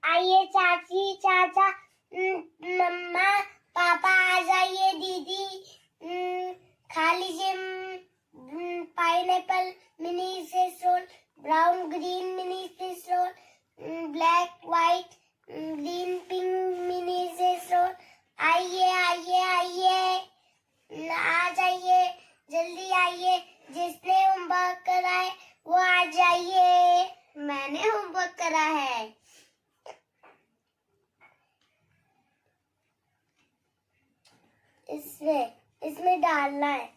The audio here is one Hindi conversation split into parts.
आइए चाची चाचा, मम्मा पापा, आ जाइए दीदी, खा लीजिए pineapple mini fish roll, brown green mini fish roll, black white green pink mini fish roll. आइए आइए आइए, आ जाइए, जल्दी आइए, जिसने होमवर्क करा है वो आ जाइए। मैंने होमवर्क करा है। इसमें डालना है।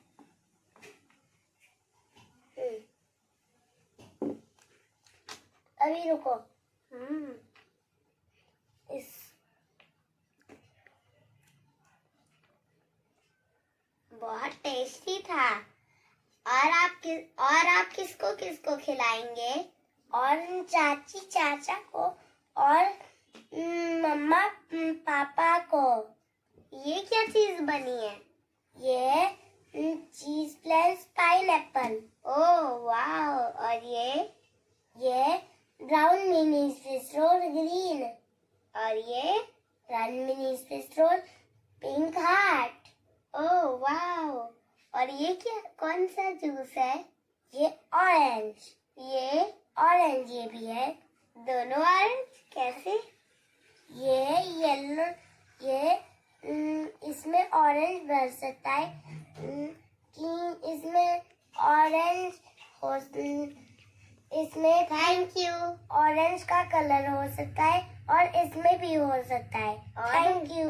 अभी रुको। बहुत टेस्टी था। और आप किसको किसको खिलाएंगे? और चाची चाचा को और मम्मा पापा को। ये क्या चीज बनी है? ये चीज प्लस पाइनएप्पल। ओह वाह। और ये brown mini fish roll green, और ये run mini fish roll pink heart. Oh वाह। और ये क्या, कौन सा जूस है? ये ऑरेंज। ये ऑरेंज ये भी है। दोनों ऑरेंज कैसे? ये येलो, ये इसमें ऑरेंज भर सकता है कि इसमें ऑरेंज हो, इसमें थैंक यू ऑरेंज का कलर हो सकता है और इसमें भी हो सकता है। Thank you.